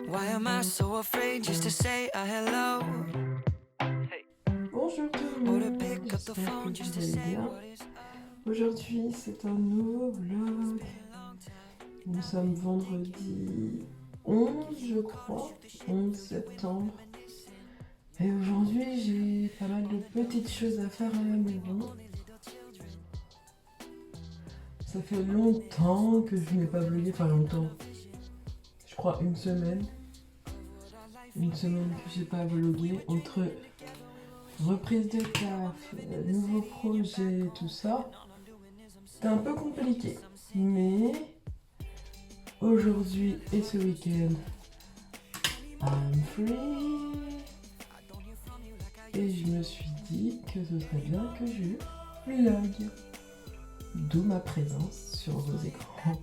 Why am I so afraid just to say a hello? Bonjour tout le monde, j'espère que vous allez bien. Aujourd'hui c'est un nouveau vlog. Nous sommes vendredi 11 je crois, 11 septembre. Et aujourd'hui j'ai pas mal de petites choses à faire à la maison. Ça fait longtemps que je n'ai pas vlogué, enfin longtemps. Je crois une semaine. Une semaine que j'ai pas vlogué entre reprise de taf, nouveaux projets, tout ça. C'était un peu compliqué. Mais aujourd'hui et ce week-end, I'm free. Et je me suis dit que ce serait bien que je vlog. D'où ma présence sur vos écrans.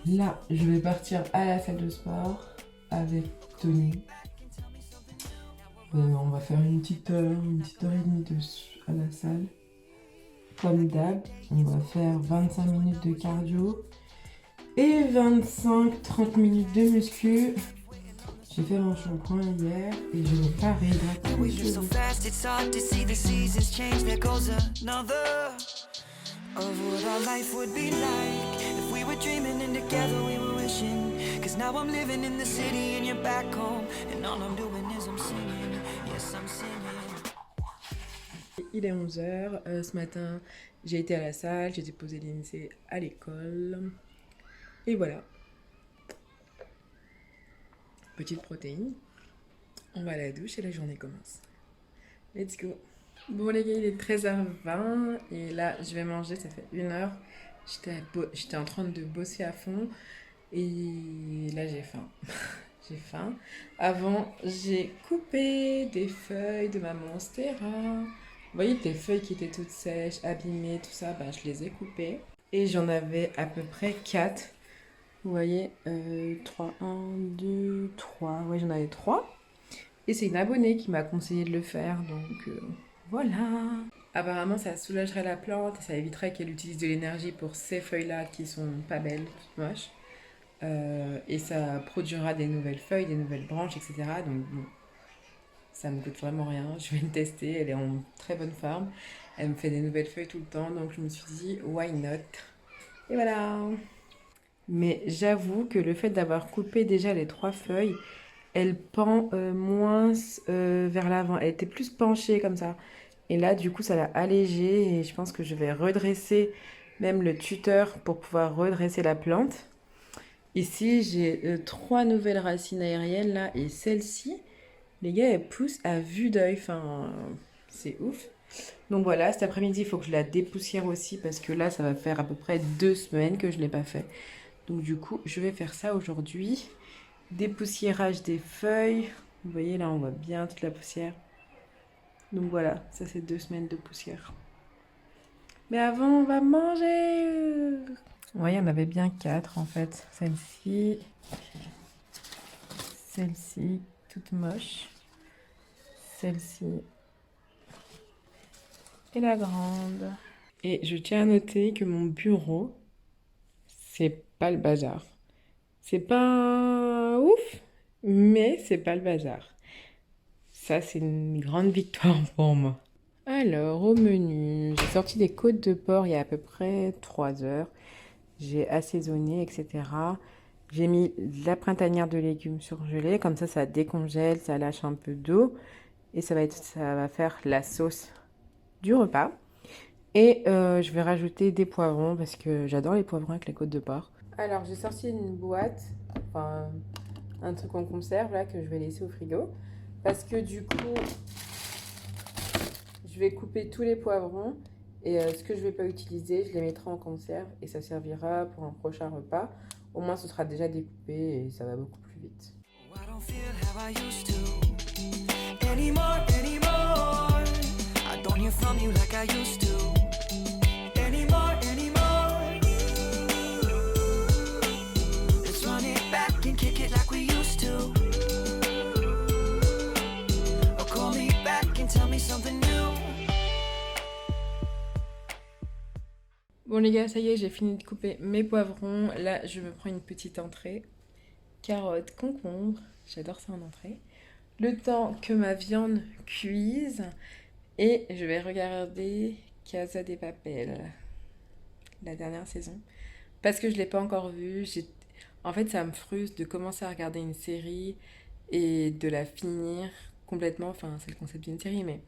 Là, je vais partir à la salle de sport avec Tony. On va faire une petite heure et demie à la salle. Comme d'hab, on va faire 25 minutes de cardio et 25-30 minutes de muscu. J'ai fait mon shampoing hier et je n'ai pas réhydraté mes cheveux. Il est 11h, ce matin j'ai été à la salle, j'ai déposé l'INSEE à l'école. Et voilà. Petite protéine. On va à la douche et la journée commence. Let's go. Bon les gars, il est 13h20 et là je vais manger, ça fait 1 heure. J'étais en train de bosser à fond et là j'ai faim. J'ai faim. Avant, j'ai coupé des feuilles de ma Monstera. Vous voyez, des feuilles qui étaient toutes sèches, abîmées, tout ça, bah, je les ai coupées. Et j'en avais à peu près 4. Vous voyez, 3, 1, 2, 3. Ouais, j'en avais 3. Et c'est une abonnée qui m'a conseillé de le faire, donc voilà. Apparemment, ça soulagerait la plante et ça éviterait qu'elle utilise de l'énergie pour ces feuilles-là qui sont pas belles, toutes moches. Et ça produira des nouvelles feuilles, des nouvelles branches, etc. Donc bon, ça me coûte vraiment rien. Je vais le tester, elle est en très bonne forme. Elle me fait des nouvelles feuilles tout le temps, donc je me suis dit, why not? Et voilà. Mais j'avoue que le fait d'avoir coupé déjà les 3 feuilles, elle pend moins vers l'avant. Elle était plus penchée comme ça. Et là, du coup, ça l'a allégée et je pense que je vais redresser même le tuteur pour pouvoir redresser la plante. Ici, j'ai 3 nouvelles racines aériennes là et celle-ci, les gars, elle pousse à vue d'œil. Enfin, c'est ouf. Donc voilà, cet après-midi, il faut que je la dépoussière aussi parce que là, ça va faire à peu près 2 semaines que je ne l'ai pas fait. Donc du coup, je vais faire ça aujourd'hui. Dépoussiérage des feuilles. Vous voyez, là, on voit bien toute la poussière. Donc voilà, ça c'est 2 semaines de poussière. Mais avant, on va manger. Oui, il y en avait bien 4 en fait. Celle-ci, celle-ci, toute moche. Celle-ci et la grande. Et je tiens à noter que mon bureau, c'est pas le bazar. C'est pas ouf, mais c'est pas le bazar. Ça, c'est une grande victoire pour moi. Alors, au menu, j'ai sorti des côtes de porc il y a à peu près 3 heures. J'ai assaisonné, etc. J'ai mis de la printanière de légumes surgelée, comme ça décongèle, ça lâche un peu d'eau. Et ça va faire la sauce du repas. Et je vais rajouter des poivrons, parce que j'adore les poivrons avec les côtes de porc. Alors, j'ai sorti une boîte, enfin, un truc en conserve, là, que je vais laisser au frigo. Parce que du coup, je vais couper tous les poivrons. Et ce que je ne vais pas utiliser, je les mettrai en conserve et ça servira pour un prochain repas. Au moins, ce sera déjà découpé et ça va beaucoup plus vite. Bon les gars, ça y est, j'ai fini de couper mes poivrons. Là, je me prends une petite entrée. carottes, concombres. J'adore ça en entrée. Le temps que ma viande cuise. Et je vais regarder Casa de Papel, la dernière saison. Parce que je ne l'ai pas encore vue. En fait, ça me frustre de commencer à regarder une série et de la finir complètement. Enfin, c'est le concept d'une série, mais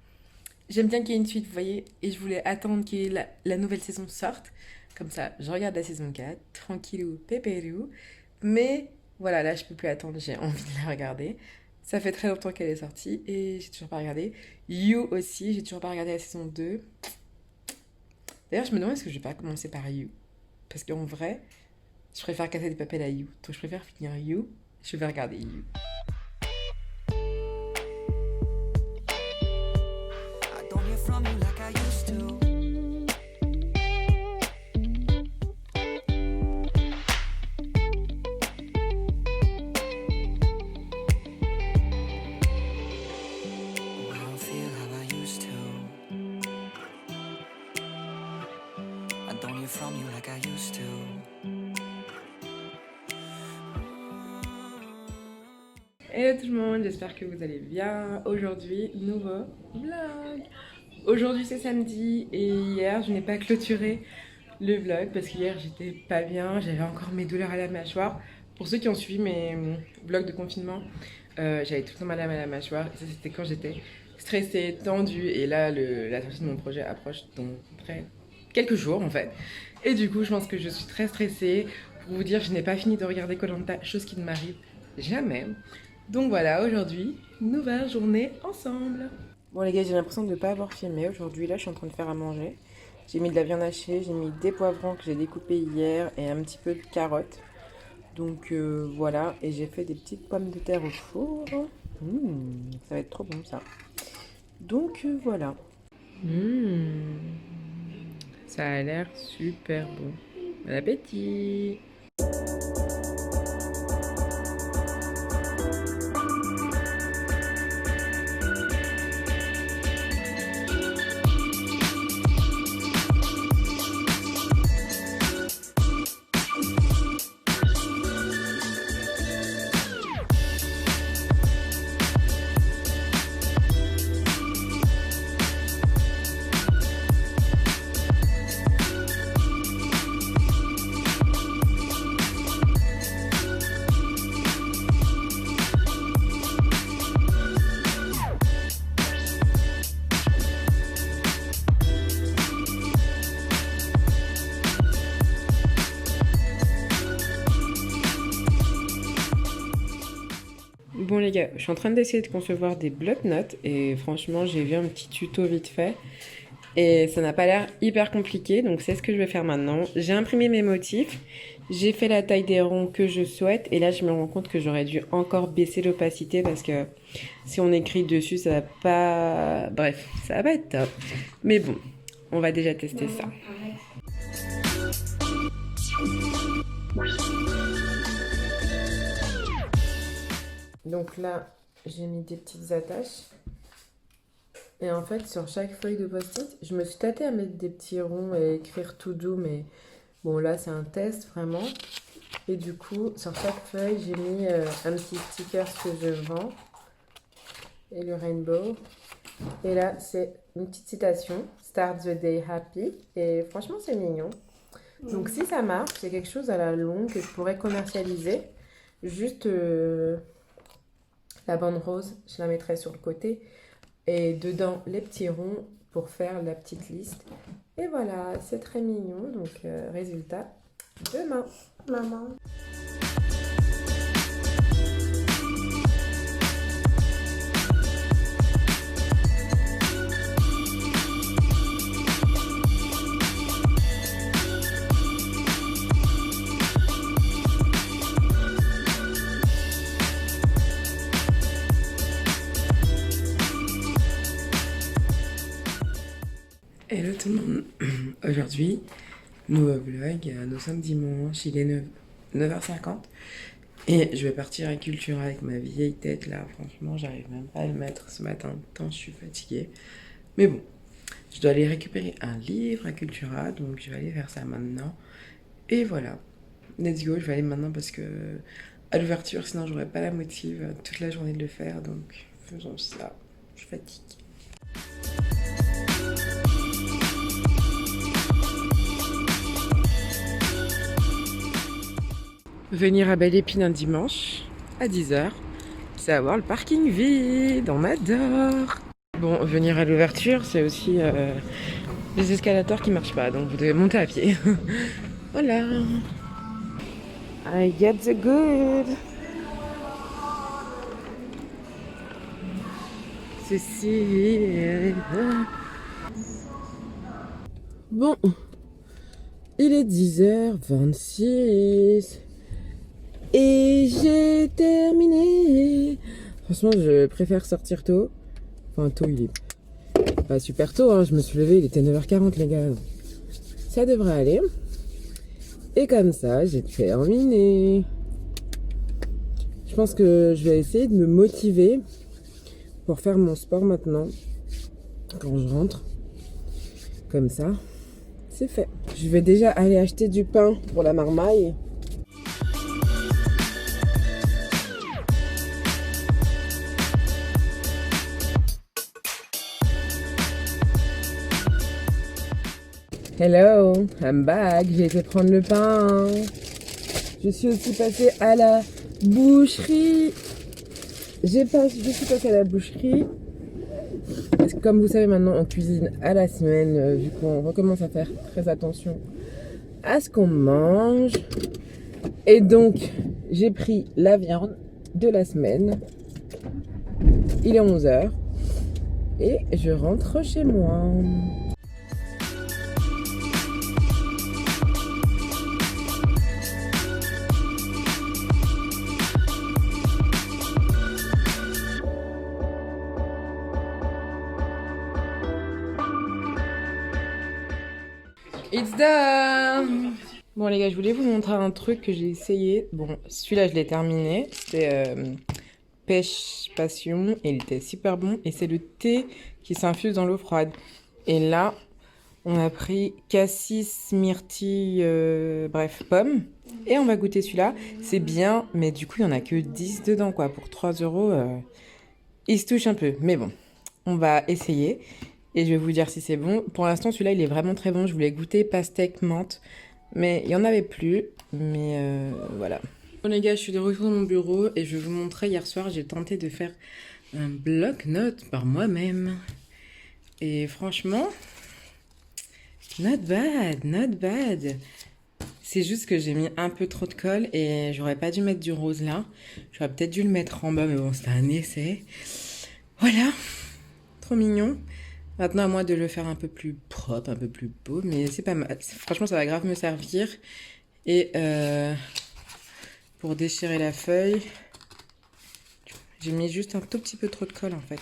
j'aime bien qu'il y ait une suite, vous voyez. Et je voulais attendre que la nouvelle saison sorte. Comme ça, je regarde la saison 4, tranquillou, pépérou. Mais voilà, là, je peux plus attendre, j'ai envie de la regarder. Ça fait très longtemps qu'elle est sortie et j'ai toujours pas regardé. You aussi, j'ai toujours pas regardé la saison 2. D'ailleurs, je me demande est-ce que je vais pas commencer par You. Parce qu'en vrai, je préfère casser des papels à You. Donc je préfère finir You, je vais regarder You. I don't hear from you like I used to. Oh, I don't feel how I used to. I don't hear from you like I used to. Hello tout le monde, j'espère que vous allez bien. Aujourd'hui, nouveau vlog. Aujourd'hui c'est samedi et hier je n'ai pas clôturé le vlog parce qu'hier j'étais pas bien, j'avais encore mes douleurs à la mâchoire. Pour ceux qui ont suivi mes vlogs de confinement, j'avais tout le temps mal à la mâchoire et ça c'était quand j'étais stressée, tendue et là la sortie de mon projet approche dans près quelques jours en fait. Et du coup je pense que je suis très stressée. Pour vous dire, je n'ai pas fini de regarder Koh Lanta, chose qui ne m'arrive jamais. Donc voilà, aujourd'hui, nouvelle journée ensemble. Bon les gars, j'ai l'impression de ne pas avoir filmé aujourd'hui. Là, je suis en train de faire à manger. J'ai mis de la viande hachée, j'ai mis des poivrons que j'ai découpés hier et un petit peu de carottes. Donc voilà, et j'ai fait des petites pommes de terre au four. Ça va être trop bon ça. Donc voilà. Ça a l'air super bon. Bon appétit! Bon les gars, je suis en train d'essayer de concevoir des bloc-notes et franchement j'ai vu un petit tuto vite fait et ça n'a pas l'air hyper compliqué, donc c'est ce que je vais faire maintenant. J'ai imprimé mes motifs, j'ai fait la taille des ronds que je souhaite et là je me rends compte que j'aurais dû encore baisser l'opacité parce que si on écrit dessus ça va pas... Bref, ça va pas être top. Mais bon, on va déjà tester ça. Donc là, j'ai mis des petites attaches. Et en fait, sur chaque feuille de post-it, je me suis tâtée à mettre des petits ronds et écrire tout doux. Mais bon, là, c'est un test vraiment. Et du coup, sur chaque feuille, j'ai mis un petit sticker que je vends. Et le rainbow. Et là, c'est une petite citation. Start the day happy. Et franchement, c'est mignon. Donc si ça marche, c'est quelque chose à la longue que je pourrais commercialiser. Juste... la bande rose, je la mettrai sur le côté. Et dedans, les petits ronds pour faire la petite liste. Et voilà, c'est très mignon. Donc, résultat, demain. Maman. Hello tout le monde, aujourd'hui, nouveau vlog, nous sommes dimanche, il est 9h50 et je vais partir à Cultura avec ma vieille tête là, franchement j'arrive même pas à le mettre ce matin, tant je suis fatiguée. Mais bon, je dois aller récupérer un livre à Cultura, donc je vais aller faire ça maintenant. Et voilà, let's go, je vais aller maintenant parce que à l'ouverture, sinon j'aurais pas la motive toute la journée de le faire, donc faisons ça. Je fatigue. Venir à Belle Épine un dimanche à 10h, c'est avoir le parking vide, on adore. Bon, venir à l'ouverture, c'est aussi les escalators qui marchent pas, donc vous devez monter à pied. Voilà. I get the good. Ceci. Bon, il est 10h26 et j'ai terminé. Franchement, je préfère sortir tôt. Enfin, tôt, il est pas super tôt, hein. Je me suis levée, il était 9h40, les gars. Ça devrait aller. Et comme ça, j'ai terminé. Je pense que je vais essayer de me motiver pour faire mon sport maintenant, quand je rentre. Comme ça, c'est fait. Je vais déjà aller acheter du pain pour la marmaille. Hello, I'm back. J'ai été prendre le pain. Je suis aussi passée à la boucherie. Je suis passée à la boucherie. Parce que comme vous savez maintenant, on cuisine à la semaine, vu qu'on recommence à faire très attention à ce qu'on mange. Et donc, j'ai pris la viande de la semaine. Il est 11h. Et je rentre chez moi. It's done! Bon les gars, je voulais vous montrer un truc que j'ai essayé. Bon, celui-là je l'ai terminé. C'était pêche passion et il était super bon. Et c'est le thé qui s'infuse dans l'eau froide. Et là, on a pris cassis, myrtille, bref, pomme. Et on va goûter celui-là. C'est bien, mais du coup il n'y en a que 10 dedans quoi. Pour 3 euros, il se touche un peu. Mais bon, on va essayer. Et je vais vous dire si c'est bon. Pour l'instant, celui-là, il est vraiment très bon. Je voulais goûter pastèque, menthe. Mais il n'y en avait plus. Mais voilà. Bon les gars, je suis de retour dans mon bureau. Et je vais vous montrer, hier soir, j'ai tenté de faire un bloc-notes par moi-même. Et franchement, not bad, not bad. C'est juste que j'ai mis un peu trop de colle. Et j'aurais pas dû mettre du rose là. J'aurais peut-être dû le mettre en bas. Mais bon, c'était un essai. Voilà. Trop mignon. Maintenant, à moi de le faire un peu plus propre, un peu plus beau, mais c'est pas mal. Franchement, ça va grave me servir. Et pour déchirer la feuille, j'ai mis juste un tout petit peu trop de colle en fait.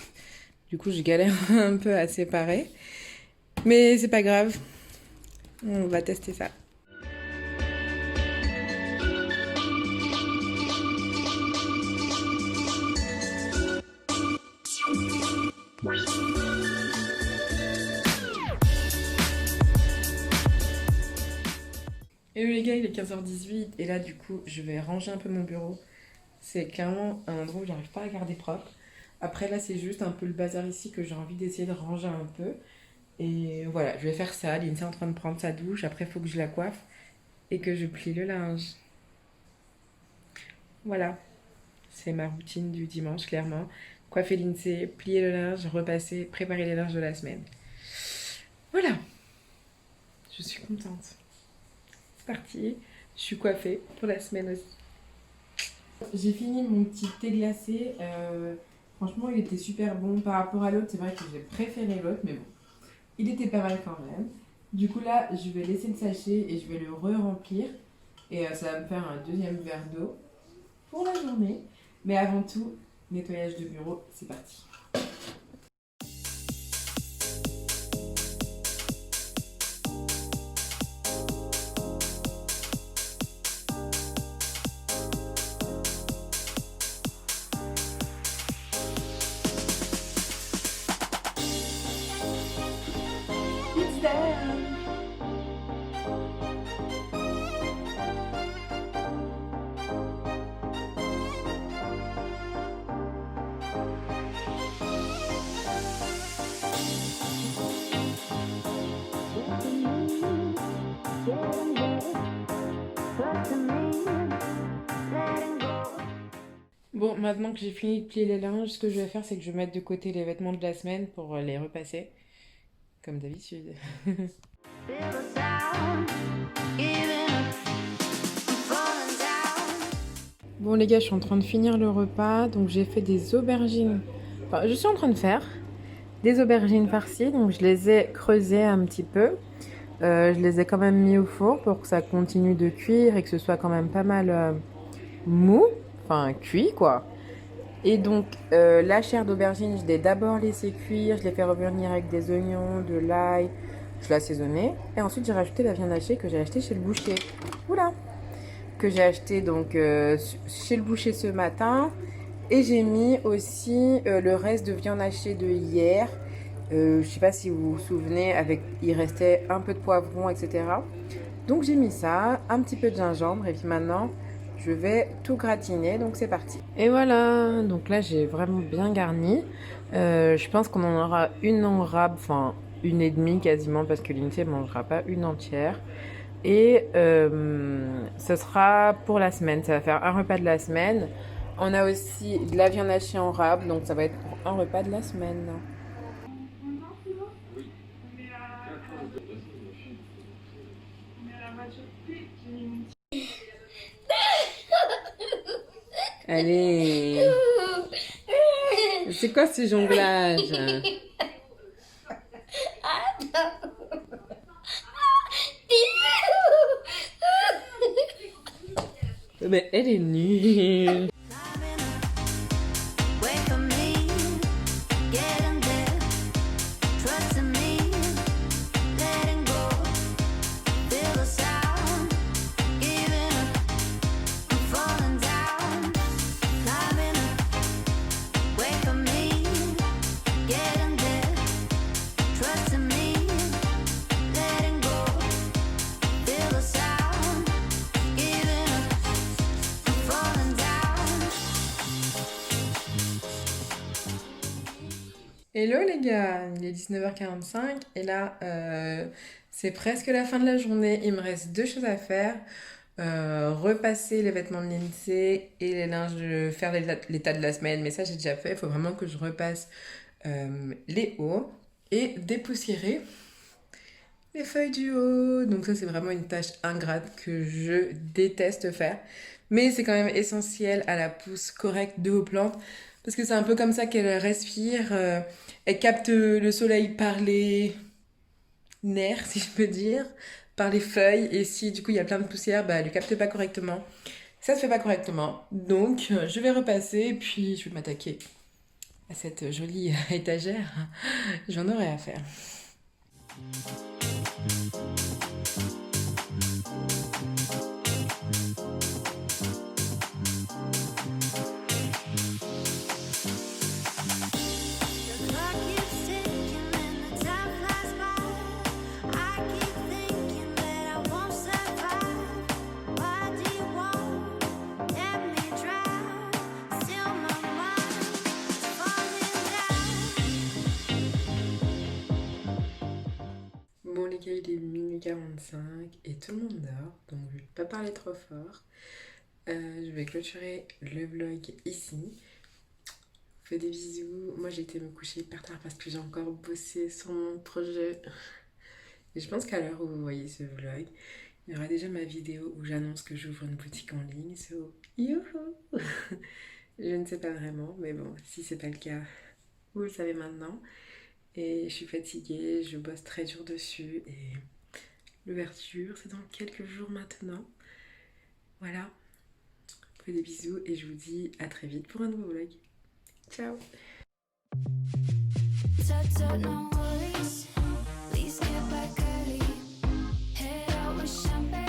Du coup, je galère un peu à séparer. Mais c'est pas grave. On va tester ça. Hello les gars, il est 15h18 et là du coup je vais ranger un peu mon bureau. C'est clairement un endroit où j'arrive pas à garder propre. Après là c'est juste un peu le bazar ici que j'ai envie d'essayer de ranger un peu. Et voilà, je vais faire ça. Lindsay est en train de prendre sa douche, après il faut que je la coiffe et que je plie le linge. Voilà, c'est ma routine du dimanche clairement. Coiffer Lindsay, plier le linge, repasser, préparer les linges de la semaine. Voilà, je suis contente. Partie. Je suis coiffée pour la semaine aussi. J'ai fini mon petit thé glacé. Franchement, il était super bon par rapport à l'autre. C'est vrai que j'ai préféré l'autre, mais bon, il était pas mal quand même. Du coup, là, je vais laisser le sachet et je vais le re-remplir. Et ça va me faire un deuxième verre d'eau pour la journée. Mais avant tout, nettoyage de bureau, c'est parti. Bon, maintenant que j'ai fini de plier les linges, ce que je vais faire, c'est que je vais mettre de côté les vêtements de la semaine pour les repasser, comme d'habitude. Bon les gars, je suis en train de finir le repas, donc j'ai fait des aubergines. Enfin, je suis en train de faire des aubergines farcies, donc je les ai creusées un petit peu. Je les ai quand même mis au four pour que ça continue de cuire et que ce soit quand même pas mal mou, enfin cuit quoi. Et donc la chair d'aubergine, je l'ai d'abord laissé cuire, je l'ai fait revenir avec des oignons, de l'ail, je l'ai assaisonné. Et ensuite j'ai rajouté la viande hachée que j'ai achetée chez le boucher. Oula! Que j'ai acheté donc chez le boucher ce matin. Et j'ai mis aussi le reste de viande hachée de hier. Je sais pas si vous vous souvenez, il restait un peu de poivron, etc. Donc j'ai mis ça, un petit peu de gingembre et puis maintenant je vais tout gratiner, donc c'est parti. Et voilà, donc là j'ai vraiment bien garni. Je pense qu'on en aura une en rab, enfin une et demie quasiment parce que Lindsay ne mangera pas une entière. Et ce sera pour la semaine, ça va faire un repas de la semaine. On a aussi de la viande hachée en rab, donc ça va être pour un repas de la semaine. Allez, c'est quoi ce jonglage? Mais elle est nulle. Hello les gars, il est 19h45 et là c'est presque la fin de la journée. Il me reste deux choses à faire. Repasser les vêtements de Lindsay et les linges, faire l'état de la semaine, mais ça j'ai déjà fait. Il faut vraiment que je repasse les hauts et dépoussiérer les feuilles du haut. Donc ça c'est vraiment une tâche ingrate que je déteste faire. Mais c'est quand même essentiel à la pousse correcte de vos plantes. Parce que c'est un peu comme ça qu'elle respire. Elle capte le soleil par les nerfs, si je peux dire, par les feuilles. Et si du coup il y a plein de poussière, bah, elle ne capte pas correctement. Ça se fait pas correctement. Donc je vais repasser et puis je vais m'attaquer à cette jolie étagère. J'en aurai à faire. Bon les gars, il est minuit 45 et tout le monde dort, donc je vais pas parler trop fort. Je vais clôturer le vlog ici. Je vous fais des bisous. Moi j'ai été me coucher hyper tard parce que j'ai encore bossé sur mon projet. Et je pense qu'à l'heure où vous voyez ce vlog, il y aura déjà ma vidéo où j'annonce que j'ouvre une boutique en ligne. So, youhou! Je ne sais pas vraiment, mais bon, si c'est pas le cas, vous le savez maintenant. Et je suis fatiguée, je bosse très dur dessus et l'ouverture, c'est dans quelques jours maintenant. Voilà, je vous fais des bisous et je vous dis à très vite pour un nouveau vlog. Ciao! Please get back early. Head out with champagne.